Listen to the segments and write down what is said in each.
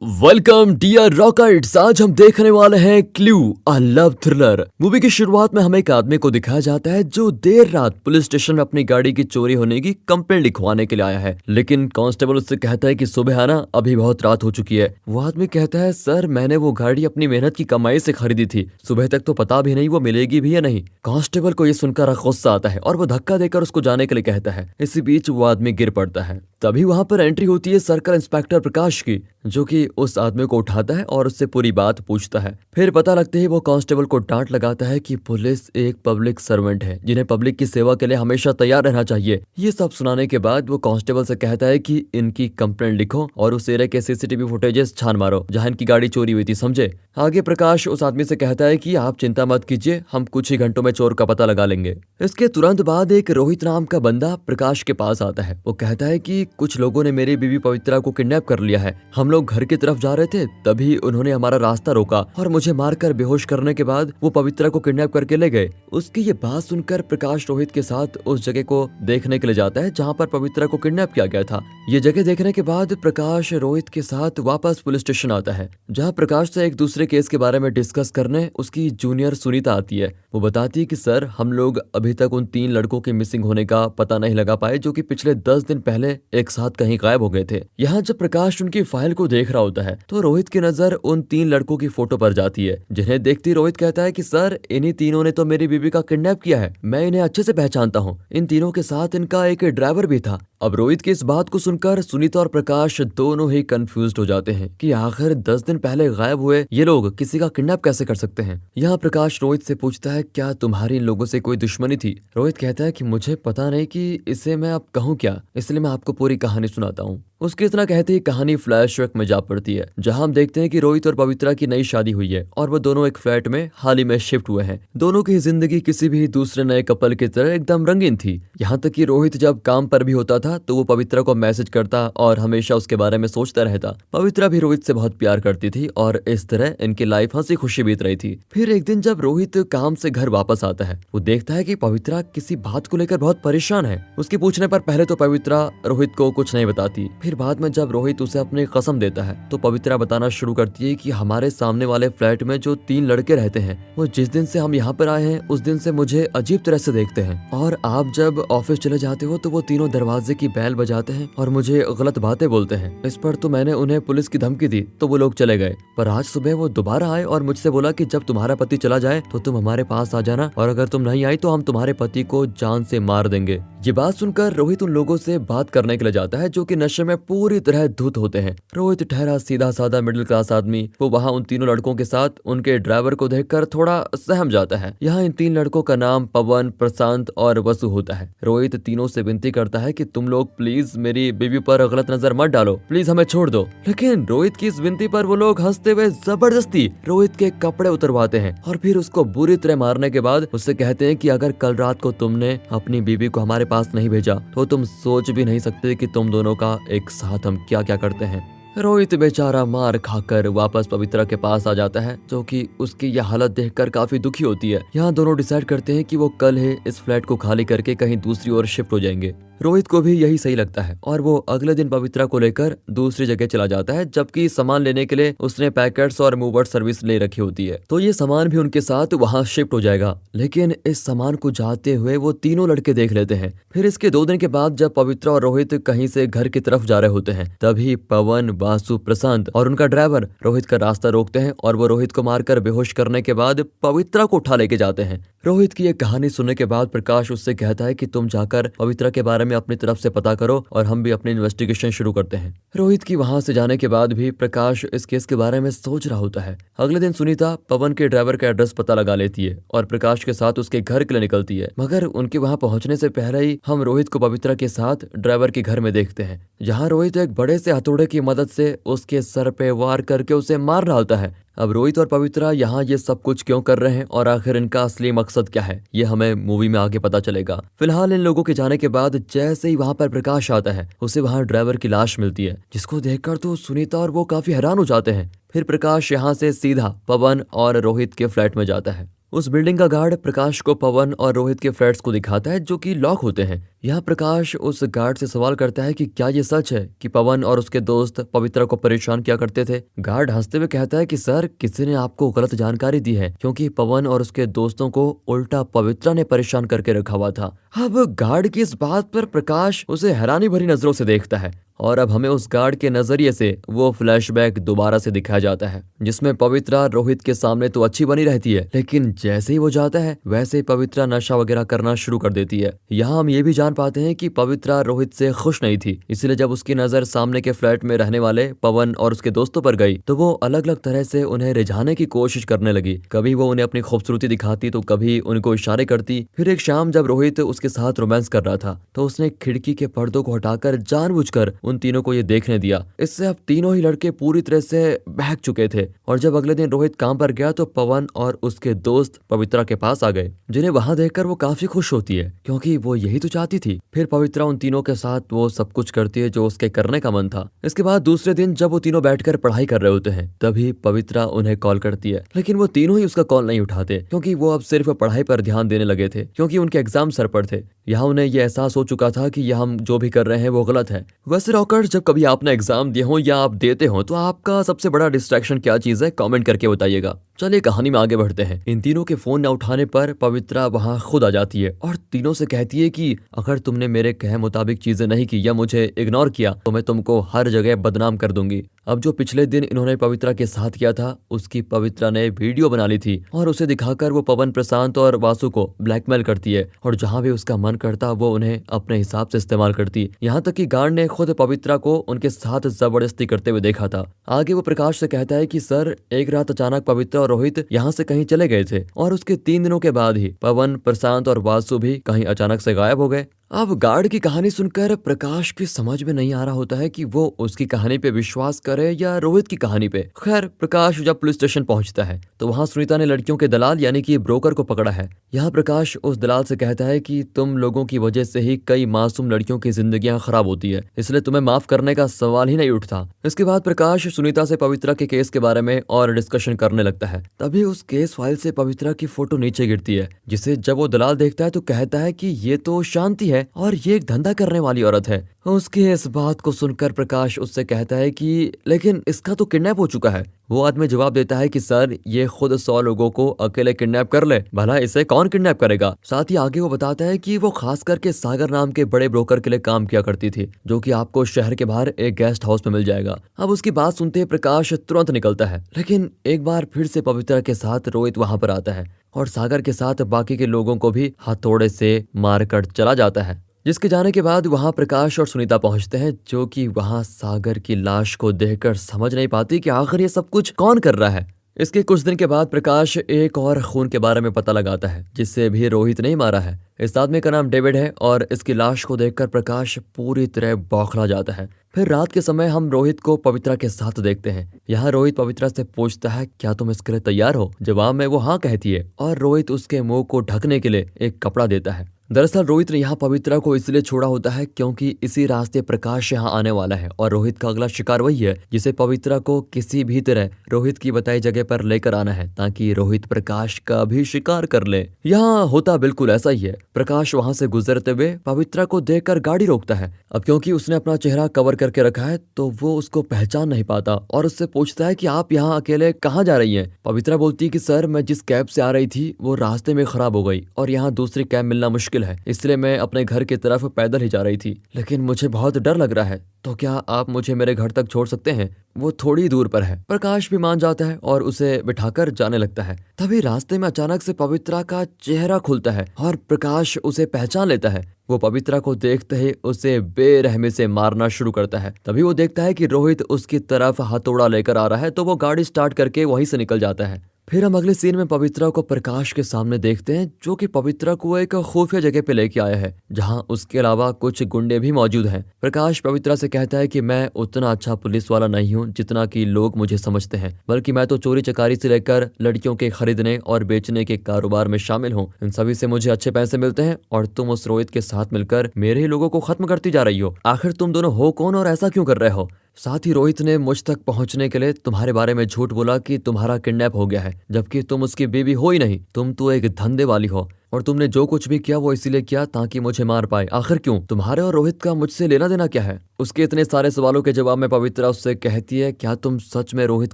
Welcome dear rockets. आज हम देखने वाले हैं clue a love thriller. Movie की शुरुआत में हमें एक आदमी को दिखाया जाता है जो देर रात पुलिस स्टेशन में अपनी गाड़ी की चोरी होने की कंप्लेंट लिखवाने के लिए आया है, लेकिन कांस्टेबल उससे कहता है कि सुबह आना, अभी बहुत रात हो चुकी है। वो आदमी कहता है, सर मैंने वो गाड़ी अपनी मेहनत की कमाई से खरीदी थी, सुबह तक तो पता भी नहीं वो मिलेगी भी या नहीं। कांस्टेबल को ये सुनकर गुस्सा आता है और वो धक्का देकर उसको जाने के लिए कहता है। इसी बीच वो आदमी गिर पड़ता है। तभी वहां पर एंट्री होती है सर्कल इंस्पेक्टर प्रकाश की, जो कि उस आदमी को उठाता है और उससे पूरी बात पूछता है। फिर पता लगते ही वो कांस्टेबल को डांट लगाता है कि पुलिस एक पब्लिक सर्वेंट है जिन्हें पब्लिक की सेवा के लिए हमेशा तैयार रहना चाहिए। ये सब सुनाने के बाद वो कांस्टेबल से कहता है कि इनकी कंप्लेंट लिखो और उस एरिया के सीसीटीवी फुटेजेस छान मारो जहां इनकी गाड़ी चोरी हुई थी, समझे। आगे प्रकाश उस आदमी से कहता है कि आप चिंता मत कीजिए, हम कुछ ही घंटों में चोर का पता लगा लेंगे। इसके तुरंत बाद एक रोहित नाम का बंदा प्रकाश के पास आता है। वो कहता है कि कुछ लोगों ने मेरी बीवी पवित्रा को किडनैप कर लिया है। हम लोग घर की तरफ जा रहे थे, तभी उन्होंने हमारा रास्ता रोका और मुझे मारकर बेहोश करने के बाद वो पवित्रा को किडनैप करके ले गए। उसकी ये बात सुनकर प्रकाश रोहित के साथ उस जगह को देखने के लिए जाता है जहाँ पर पवित्रा को किडनैप किया गया था। ये जगह देखने के बाद प्रकाश रोहित के साथ वापस पुलिस स्टेशन आता है, जहाँ प्रकाश से एक दूसरे केस के बारे में डिस्कस करने उसकी जूनियर सुनीता आती है। वो बताती है कि सर, हम लोग अभी तक उन 3 लड़कों के मिसिंग होने का पता नहीं लगा पाए जो कि पिछले 10 दिन पहले एक साथ कहीं गायब हो गए थे। यहाँ जब प्रकाश उनकी फाइल को देख रहा होता है तो रोहित की नजर उन 3 लड़कों की फोटो पर जाती है, जिन्हें देखती रोहित कहता है कि सर, इन्हीं तीनों ने तो मेरी बीबी का किडनैप किया है, मैं इन्हें अच्छे से पहचानता हूँ। इन तीनों के साथ इनका एक ड्राइवर भी था। अब रोहित की इस बात को सुनकर सुनीता और प्रकाश दोनों ही कंफ्यूज हो जाते हैं कि आखिर 10 दिन पहले गायब हुए ये लोग किसी का किडनैप कैसे कर सकते हैं। यहाँ प्रकाश रोहित से पूछता है, क्या तुम्हारी इन लोगों से कोई दुश्मनी थी। रोहित कहता है कि मुझे पता नहीं कि इसे मैं अब कहूँ क्या, इसलिए मैं आपको पूरी कहानी सुनाता हूँ। उसके इतना कहते ही कहानी फ्लैशबैक में जा पड़ती है, जहां हम देखते हैं कि रोहित और पवित्रा की नई शादी हुई है और वो दोनों एक फ्लैट में हाल ही में शिफ्ट हुए हैं। दोनों की जिंदगी किसी भी दूसरे नए कपल की तरह एकदम रंगीन थी। यहाँ तक कि रोहित जब काम पर भी होता था तो वो पवित्रा को मैसेज करता और हमेशा उसके बारे में सोचता रहता। पवित्रा भी रोहित से बहुत प्यार करती थी और इस तरह इनकी लाइफ हंसी खुशी बीत रही थी। फिर एक दिन जब रोहित काम से घर वापस आता है, वो देखता है कि पवित्रा किसी बात को लेकर बहुत परेशान है। उसके पूछने पर पहले तो पवित्रा रोहित को कुछ नहीं बताती, फिर बाद में जब रोहित उसे अपनी कसम देता है तो पवित्रा बताना शुरू करती है कि हमारे सामने वाले फ्लैट में जो 3 लड़के रहते हैं वो जिस दिन से हम यहाँ पर आए हैं उस दिन से मुझे अजीब तरह से देखते हैं, और आप जब ऑफिस चले जाते हो तो वो तीनों दरवाजे की बैल बजाते हैं और मुझे गलत बातें बोलते हैं। इस पर तो मैंने उन्हें पुलिस की धमकी दी तो वो लोग चले गए, पर आज सुबह वो दोबारा आए और मुझसे बोला कि जब तुम्हारा पति चला जाए तो तुम हमारे पास आ जाना, और अगर तुम नहीं आई तो हम तुम्हारे पति को जान से मार देंगे। ये बात सुनकर रोहित उन लोगों से बात करने के लिए जाता है जो कि नशे में पूरी तरह धुत होते हैं। रोहित ठहरा सीधा साधा मिडिल क्लास आदमी, वो वहाँ उन तीनों लड़कों के साथ उनके ड्राइवर को देखकर थोड़ा सहम जाता है। यहाँ इन 3 लड़कों का नाम पवन, प्रशांत और वसु होता है। रोहित तीनों से विनती करता है कि तुम लोग प्लीज मेरी बीवी पर गलत नजर मत डालो, प्लीज हमें छोड़ दो। लेकिन रोहित की इस विनती पर वो लोग हंसते हुए जबरदस्ती रोहित के कपड़े उतरवाते हैं और फिर उसको बुरी तरह मारने के बाद उससे कहते हैं कि अगर कल रात को तुमने अपनी बीवी को हमारे पास नहीं भेजा तो तुम सोच भी नहीं सकते कि तुम दोनों का एक साथ हम क्या क्या करते हैं। रोहित बेचारा मार खाकर वापस पवित्रा के पास आ जाता है, जो कि उसकी यह हालत देखकर काफी दुखी होती है। यहाँ दोनों डिसाइड करते हैं कि वो कल ही इस फ्लैट को खाली करके कहीं दूसरी ओर शिफ्ट हो जाएंगे। रोहित को भी यही सही लगता है और वो अगले दिन पवित्रा को लेकर दूसरी जगह चला जाता है, जबकि सामान लेने के लिए उसने पैकेट्स और मूवर सर्विस ले रखी होती है, तो ये सामान भी उनके साथ वहाँ शिफ्ट हो जाएगा। लेकिन इस सामान को जाते हुए वो तीनों लड़के देख लेते हैं। फिर इसके 2 दिन के बाद जब पवित्रा और रोहित कहीं से घर की तरफ जा रहे होते हैं, तभी पवन, वासु, प्रशांत और उनका ड्राइवर रोहित का रास्ता रोकते हैं और वो रोहित को मारकर बेहोश करने के बाद पवित्रा को उठा लेके जाते हैं। रोहित की ये कहानी सुनने के बाद प्रकाश उससे कहता है कि तुम जाकर पवित्रा के बारे में अपनी तरफ से पता करो और हम भी अपनी इन्वेस्टिगेशन शुरू करते हैं। रोहित की वहां से जाने के बाद भी प्रकाश इस केस के बारे में सोच रहा होता है। अगले दिन सुनीता पवन के ड्राइवर का एड्रेस पता लगा लेती है और प्रकाश के साथ उसके घर के लिए निकलती है, मगर उनके वहां पहुंचने से पहले ही हम रोहित को पवित्रा के साथ ड्राइवर के घर में देखते हैं, जहाँ रोहित एक बड़े से हथौड़े की मदद से उसके सर पे वार करके उसे मार डालता है। अब रोहित और पवित्रा यहाँ ये सब कुछ क्यों कर रहे हैं और आखिर इनका असली मकसद क्या है, ये हमें मूवी में आगे पता चलेगा। फिलहाल इन लोगों के जाने के बाद जैसे ही वहाँ पर प्रकाश आता है, उसे वहाँ ड्राइवर की लाश मिलती है, जिसको देखकर तो सुनीता और वो काफी हैरान हो जाते हैं। फिर प्रकाश यहाँ से सीधा पवन और रोहित के फ्लैट में जाता है। उस बिल्डिंग का गार्ड प्रकाश को पवन और रोहित के फ्लैट्स को दिखाता है जो कि लॉक होते हैं। यहाँ प्रकाश उस गार्ड से सवाल करता है कि क्या ये सच है कि पवन और उसके दोस्त पवित्रा को परेशान किया करते थे। गार्ड हंसते हुए कहता है कि सर, किसी ने आपको गलत जानकारी दी है, क्योंकि पवन और उसके दोस्तों को उल्टा पवित्रा ने परेशान करके रखा हुआ था। अब गार्ड की इस बात पर प्रकाश उसे हैरानी भरी नजरों से देखता है और अब हमें उस गार्ड के नजरिए से वो फ्लैशबैक दोबारा से दिखाया जाता है, जिसमें पवित्रा रोहित के सामने तो अच्छी बनी रहती है, लेकिन जैसे ही वो जाता है वैसे ही पवित्रा नशा वगैरह करना शुरू कर देती है। यहाँ हम ये भी जान पाते हैं कि पवित्रा रोहित से खुश नहीं थी, इसलिए जब उसकी नजर सामने के फ्लैट में रहने वाले पवन और उसके दोस्तों पर गई तो वो अलग अलग तरह से उन्हें रिझाने की कोशिश करने लगी। कभी वो उन्हें अपनी खूबसूरती दिखाती तो कभी उनको इशारे करती। फिर एक शाम जब रोहित उसके साथ रोमांस कर रहा था तो उसने खिड़की के पर्दों को हटाकर जानबूझकर उन तीनों को ये देखने दिया। इससे अब तीनों ही लड़के पूरी तरह से बहक चुके थे और जब अगले दिन रोहित काम पर गया तो पवन और उसके दोस्त पवित्रा के पास आ गए, जिन्हें वहां देखकर वो काफी खुश होती है क्योंकि वो यही तो चाहती थी। फिर पवित्रा उन तीनों के साथ वो सब कुछ करती है जो उसके करने का मन था। इसके बाद दूसरे दिन जब वो तीनों बैठकर पढ़ाई कर रहे होते हैं तभी पवित्रा उन्हें कॉल करती है, लेकिन वो तीनों ही उसका कॉल नहीं उठाते क्योंकि वो अब सिर्फ पढ़ाई पर ध्यान देने लगे थे, क्योंकि उनके एग्जाम सर पर थे। यहाँ उन्हें यह एहसास हो चुका था कि यह हम जो भी कर रहे हैं वो गलत है। वैसे रॉकर्स, जब कभी आपने एग्जाम दिए हो या आप देते हो तो आपका सबसे बड़ा डिस्ट्रैक्शन क्या चीज है, कमेंट करके बताइएगा। चलिए कहानी में आगे बढ़ते हैं। इन तीनों के फोन न उठाने पर पवित्रा वहां खुद आ जाती है और तीनों से कहती है कि अगर तुमने मेरे कहे मुताबिक चीजें नहीं की या मुझे इग्नोर किया तो मैं तुमको हर जगह बदनाम कर दूंगी। अब जो पिछले दिन इन्होंने पवित्रा के साथ किया था उसकी पवित्रा ने वीडियो बना ली थी और उसे दिखाकर वो पवन, प्रशांत और वासु को ब्लैकमेल करती है और जहां भी उसका मन करता वो उन्हें अपने हिसाब से इस्तेमाल करती। यहाँ तक कि गार्ड ने खुद पवित्रा को उनके साथ जबरदस्ती करते हुए देखा था। आगे वो प्रकाश से कहता है कि सर, एक रात अचानक पवित्रा और रोहित यहाँ से कहीं चले गए थे और उसके 3 दिनों के बाद ही पवन, प्रशांत और वासु भी कहीं अचानक से गायब हो गए। अब गार्ड की कहानी सुनकर प्रकाश की समझ में नहीं आ रहा होता है कि वो उसकी कहानी पे विश्वास करे या रोहित की कहानी पे। खैर, प्रकाश जब पुलिस स्टेशन पहुंचता है तो वहां सुनीता ने लड़कियों के दलाल यानी कि ब्रोकर को पकड़ा है। यहाँ प्रकाश उस दलाल से कहता है कि तुम लोगों की वजह से ही कई मासूम लड़कियों की जिंदगियां खराब होती है, इसलिए तुम्हें माफ करने का सवाल ही नहीं उठता। इसके बाद प्रकाश सुनीता से पवित्रा के केस के बारे में और डिस्कशन करने लगता है। तभी उस केस फाइल से पवित्रा की फोटो नीचे गिरती है, जिसे जब वो दलाल देखता है तो कहता है कि ये तो शांति है और ये एक धंधा करने वाली औरत है। उसकी इस बात को सुनकर प्रकाश उससे कहता है कि लेकिन इसका तो किडनैप हो चुका है। वो आदमी जवाब देता है कि सर, ये खुद 100 लोगों को अकेले किडनैप कर ले, भला इसे कौन किडनैप करेगा। साथ ही आगे वो बताता है कि वो खास करके सागर नाम के बड़े ब्रोकर के लिए काम किया करती थी, जो कि आपको शहर के बाहर एक गेस्ट हाउस में मिल जाएगा। अब उसकी बात सुनते ही प्रकाश तुरंत निकलता है, लेकिन एक बार फिर से पवित्रा के साथ रोहित वहां पर आता है और सागर के साथ बाकी के लोगों को भी हथौड़े से मारकर चला जाता है। जिसके जाने के बाद वहां प्रकाश और सुनीता पहुंचते हैं, जो कि वहां सागर की लाश को देखकर समझ नहीं पाती कि आखिर ये सब कुछ कौन कर रहा है। इसके कुछ दिन के बाद प्रकाश एक और खून के बारे में पता लगाता है, जिससे भी रोहित नहीं मारा है। इस आदमी का नाम डेविड है और इसकी लाश को देखकर प्रकाश पूरी तरह बौखला जाता है। फिर रात के समय हम रोहित को पवित्रा के साथ देखते हैं। यहाँ रोहित पवित्रा से पूछता है, क्या तुम इसके लिए तैयार हो? जवाब में वो हाँ कहती है और रोहित उसके मुंह को ढकने के लिए एक कपड़ा देता है। दरअसल रोहित ने यहाँ पवित्रा को इसलिए छोड़ा होता है क्योंकि इसी रास्ते प्रकाश यहाँ आने वाला है और रोहित का अगला शिकार वही है, जिसे पवित्रा को किसी भी तरह रोहित की बताई जगह पर लेकर आना है ताकि रोहित प्रकाश का भी शिकार कर ले। यहाँ होता बिल्कुल ऐसा ही है। प्रकाश वहां से गुजरते हुए पवित्रा को देखकर गाड़ी रोकता है। अब क्योंकि उसने अपना चेहरा कवर करके रखा है तो वो उसको पहचान नहीं पाता और उससे पूछता है कि आप यहाँ अकेले कहाँ जा रही हैं? पवित्रा बोलती है कि सर, मैं जिस कैब से आ रही थी वो रास्ते में खराब हो गई और यहाँ दूसरी कैब मिलना मुश्किल है, इसलिए मैं अपने घर की तरफ पैदल ही जा रही थी, लेकिन मुझे बहुत डर लग रहा है, तो क्या आप मुझे मेरे घर तक छोड़ सकते हैं? वो थोड़ी दूर पर है। प्रकाश भी मान जाता है और उसे बिठाकर जाने लगता है। तभी रास्ते में अचानक से पवित्रा का चेहरा खुलता है और प्रकाश उसे पहचान लेता है। वो पवित्रा को देखते ही उसे बेरहमी से मारना शुरू करता है। तभी वो देखता है कि रोहित उसकी तरफ हथौड़ा लेकर आ रहा है, तो वो गाड़ी स्टार्ट करके वहीं से निकल जाता है। फिर हम अगले सीन में पवित्रा को प्रकाश के सामने देखते हैं, जो कि पवित्रा को एक खुफिया जगह पे लेके आया है, जहां उसके अलावा कुछ गुंडे भी मौजूद हैं। प्रकाश पवित्रा से कहता है कि मैं उतना अच्छा पुलिस वाला नहीं हूं जितना कि लोग मुझे समझते हैं, बल्कि मैं तो चोरी चकारी से लेकर लड़कियों के खरीदने और बेचने के कारोबार में शामिल हूँ। इन सभी से मुझे अच्छे पैसे मिलते हैं और तुम उस रोहित के साथ मिलकर मेरे ही लोगों को खत्म करती जा रही हो। आखिर तुम दोनों हो कौन और ऐसा क्यों कर रहे हो? साथ ही रोहित ने मुझ तक पहुंचने के लिए तुम्हारे बारे में झूठ बोला कि तुम्हारा किडनैप हो गया है, जबकि तुम उसकी बीवी हो ही नहीं। तुम तो एक धंधे वाली हो और तुमने जो कुछ भी किया वो इसीलिए किया ताकि मुझे मार पाए। आखिर क्यों? तुम्हारे और रोहित का मुझसे लेना देना क्या है? उसके इतने सारे सवालों के जवाब में पवित्रा उससे कहती है, क्या तुम सच में रोहित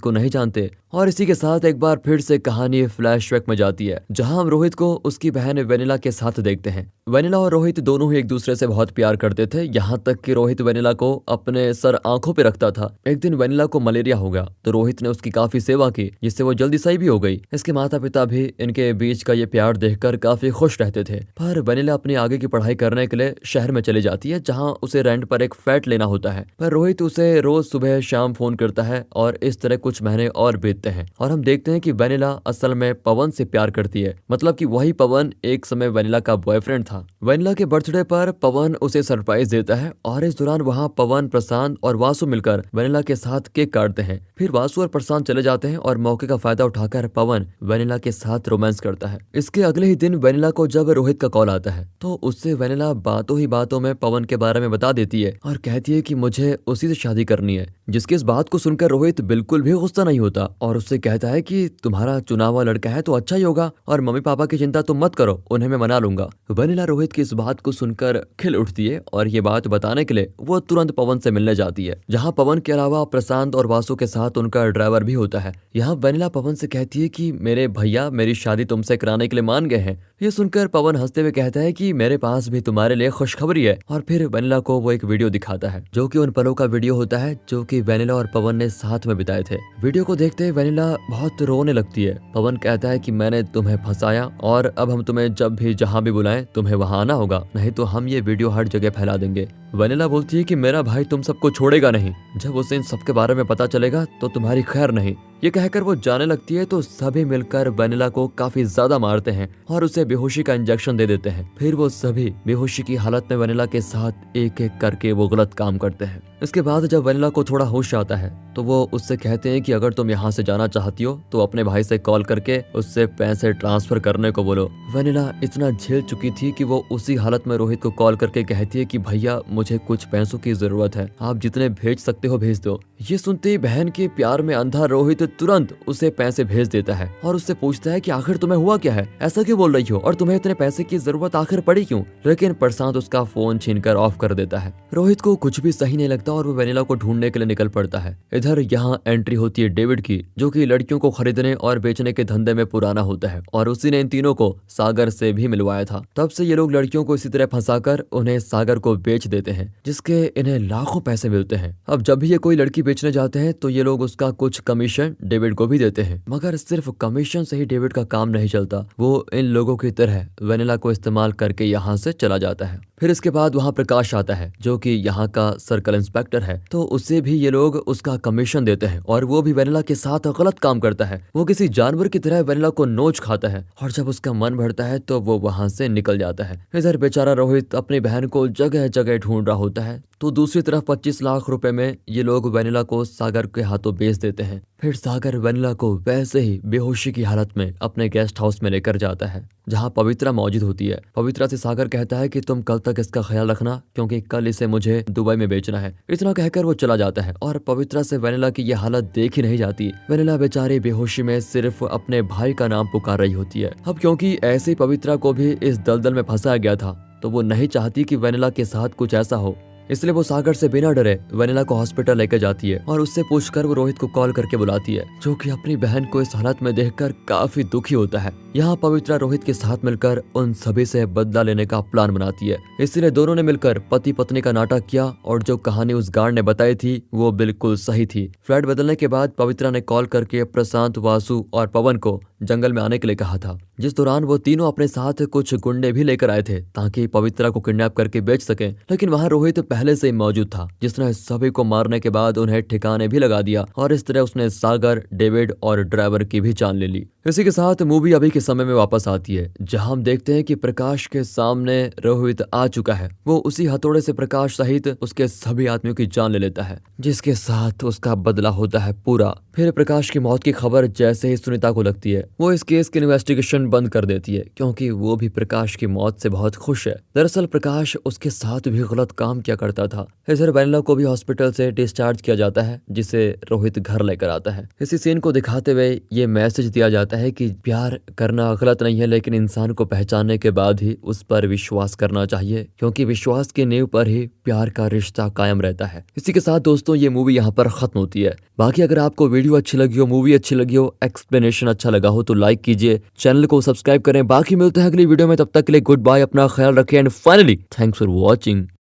को नहीं जानते? और इसी के साथ एक बार फिर से कहानी फ्लैशबैक में जाती है, जहां हम रोहित को उसकी बहन वेनिला के साथ देखते हैं। वेनिला और रोहित दोनों ही एक दूसरे से बहुत प्यार करते थे, यहाँ तक कि रोहित वेनिला को अपने सर आंखों पे रखता था। एक दिन वेनिला को मलेरिया हो गया तो रोहित ने उसकी काफी सेवा की, जिससे वो जल्दी सही भी हो गई। इसके माता पिता भी इनके बीच का ये प्यार देखकर काफी खुश रहते थे। पर वेनिला अपनी आगे की पढ़ाई करने के लिए शहर में चली जाती है, जहाँ उसे रेंट पर एक फ्लैट लेना होता है। पर रोहित उसे रोज सुबह शाम फोन करता है और इस तरह कुछ महीने और बीतते हैं और हम देखते हैं कि वेनिला असल में पवन से प्यार करती है, मतलब कि वही पवन एक समय वेनिला का बॉयफ्रेंड था। वेनिला के बर्थडे पर पवन उसे सरप्राइज देता है और इस दौरान वहाँ पवन, प्रशांत और वासु मिलकर वेनिला के साथ केक काटते हैं। फिर वासु और प्रशांत चले जाते हैं और मौके का फायदा उठाकर पवन वेनिला के साथ रोमांस करता है। इसके अगले ही दिन वेनिला को जब रोहित का कॉल आता है तो उससे वेनिला बातों ही बातों में पवन के बारे में बता देती है और कहती है कि मुझे उसी से शादी करनी है, जिसकी इस बात को सुनकर रोहित बिल्कुल भी गुस्सा नहीं होता और उससे कहता है कि तुम्हारा चुना हुआ लड़का है तो अच्छा ही होगा और मम्मी पापा की चिंता तुम मत करो, उन्हें मैं मना लूंगा। वेनिला रोहित की इस बात को सुनकर खिल उठती है और ये बात बताने के लिए वो तुरंत पवन से मिलने जाती है, जहाँ पवन के अलावा प्रशांत और वासु के साथ उनका ड्राइवर भी होता है। यहाँ वेनिला पवन से कहती है कि मेरे भैया मेरी शादी तुमसे कराने के लिए मान गए हैं। ये सुनकर पवन हंसते हुए कहता है कि मेरे पास भी तुम्हारे लिए खुशखबरी है और फिर वेनिला को वो एक वीडियो दिखाता है, जो कि उन पलों का वीडियो होता है जो कि वेनिला और पवन ने साथ में बिताए थे। वीडियो को देखते ही वेनिला बहुत रोने लगती है। पवन कहता है कि मैंने तुम्हें फंसाया और अब हम तुम्हें जब भी जहाँ भी बुलाएं तुम्हें वहाँ आना होगा, नहीं तो हम ये वीडियो हर जगह फैला देंगे। वेनिला बोलती है कि मेरा भाई तुम सबको छोड़ेगा नहीं, जब उसे इन सबके बारे में पता चलेगा तो तुम्हारी खैर नहीं। ये कहकर वो जाने लगती है तो सभी मिलकर वेनिला को काफी ज्यादा मारते हैं और उसे बेहोशी का इंजेक्शन दे देते हैं। फिर वो सभी बेहोशी की हालत में वेनिला के साथ एक एक करके वो गलत काम करते हैं। इसके बाद जब वेनिला को थोड़ा होश आता है तो वो उससे कहते हैं कि अगर तुम यहाँ से जाना चाहती हो तो अपने भाई से कॉल करके उससे पैसे ट्रांसफर करने को बोलो। वेनिला इतना झेल चुकी थी कि वो उसी हालत में रोहित को कॉल करके कहती है कि भैया मुझे कुछ पैसों की जरूरत है, आप जितने भेज सकते हो भेज दो। ये सुनते ही बहन के प्यार में अंधा रोहित तुरंत उसे पैसे भेज देता है और उससे पूछता है कि आखिर तुम्हें हुआ क्या है, ऐसा क्यों बोल रही हो और तुम्हें इतने पैसे की जरूरत आखिर पड़ी क्यों? लेकिन प्रशांत उसका फोन छीनकर ऑफ कर देता है। रोहित को कुछ भी सही नहीं लगता और वो वेनिला को ढूंढने के लिए निकल पड़ता है। इधर यहाँ एंट्री होती है डेविड की, जो कि लड़कियों को खरीदने और बेचने के धंधे में पुराना होता है और उसी ने इन तीनों को सागर से भी मिलवाया था। तब से ये लोग लड़कियों को इसी तरह फंसाकर उन्हें सागर को बेच देते हैं, जिसके इन्हें लाखों पैसे मिलते हैं। अब जब भी ये कोई लड़की बेचने जाते हैं तो ये लोग उसका कुछ कमीशन डेविड को भी देते हैं, मगर सिर्फ कमीशन से ही डेविड का काम नहीं चलता। वो इन लोगों की तरह वेनिला को इस्तेमाल करके यहाँ से चला जाता है। फिर इसके बाद वहाँ प्रकाश आता है, जो कि यहाँ का सर्कल इंस्पेक्टर है, तो उसे भी ये लोग उसका कमीशन देते हैं और वो भी वेनिला के साथ गलत काम करता है। वो किसी जानवर की तरह वेनिला को नोच खाता है और जब उसका मन भरता है तो वो वहाँ से निकल जाता है। इधर बेचारा रोहित अपनी बहन को जगह जगह ढूंढ रहा होता है, तो दूसरी तरफ 25 लाख रुपए में ये लोग वेनिला को सागर के हाथों बेच देते हैं। फिर सागर वेनिला को वैसे ही बेहोशी की हालत में अपने गेस्ट हाउस में लेकर जाता है, जहाँ पवित्रा मौजूद होती है। पवित्रा से सागर कहता है कि तुम कल तक इसका ख्याल रखना, क्योंकि कल इसे मुझे दुबई में बेचना है। इतना कहकर वो चला जाता है और पवित्रा से वेनिला की ये हालत देखी नहीं जाती। वेनिला बेचारी बेहोशी में सिर्फ अपने भाई का नाम पुकार रही होती है। अब क्योंकि ऐसे पवित्रा को भी इस दलदल में फंसाया गया था, तो वो नहीं चाहती कि वेनिला के साथ कुछ ऐसा हो, इसलिए वो सागर से बिना डरे वेनिला को हॉस्पिटल लेकर जाती है और उससे पूछकर वो रोहित को कॉल करके बुलाती है, जो कि अपनी बहन को इस हालत में देखकर काफी दुखी होता है। यहाँ पवित्रा रोहित के साथ मिलकर उन सभी से बदला लेने का प्लान बनाती है। इसलिए दोनों ने मिलकर पति पत्नी का नाटक किया और जो कहानी उस गार्ड ने बताई थी वो बिल्कुल सही थी। फ्लैट बदलने के बाद पवित्रा ने कॉल करके प्रशांत, वासु और पवन को जंगल में आने के लिए कहा था, जिस दौरान वो तीनों अपने साथ कुछ गुंडे भी लेकर आए थे ताकि पवित्रा को किडनैप करके बेच सके। लेकिन वहाँ रोहित पहले से ही मौजूद था, जिसने सभी को मारने के बाद उन्हें ठिकाने भी लगा दिया और इस तरह उसने सागर, डेविड और ड्राइवर की भी जान ले ली। इसी के साथ मूवी अभी के समय में वापस आती है, जहां हम देखते हैं कि प्रकाश के सामने रोहित आ चुका है। वो उसी हथौड़े से प्रकाश सहित उसके सभी आदमियों की जान ले लेता है, जिसके साथ उसका बदला होता है पूरा। फिर प्रकाश की मौत की खबर जैसे ही सुनीता को लगती है, वो इस केस की इन्वेस्टिगेशन बंद कर देती है क्योंकि वो भी प्रकाश की मौत से बहुत खुश है। दरअसल प्रकाश उसके साथ भी गलत काम किया करता था। इधर वेनिला को भी हॉस्पिटल से डिस्चार्ज किया जाता है जिसे रोहित घर लेकर आता है। इसी सीन को दिखाते हुए ये मैसेज दिया जाता है कि प्यार करना गलत नहीं है, लेकिन इंसान को पहचानने के बाद ही उस पर विश्वास करना चाहिए क्योंकि विश्वास की नींव पर ही प्यार का रिश्ता कायम रहता है। इसी के साथ दोस्तों ये मूवी यहाँ पर खत्म होती है। बाकी अगर आपको वीडियो अच्छी लगी हो, मूवी अच्छी लगी हो, एक्सप्लेनेशन अच्छा लगा हो तो लाइक कीजिए, चैनल को सब्सक्राइब करें। बाकी मिलते हैं अगली वीडियो में, तब तक के लिए गुड बाय, अपना ख्याल रखें and finally thanks for watching.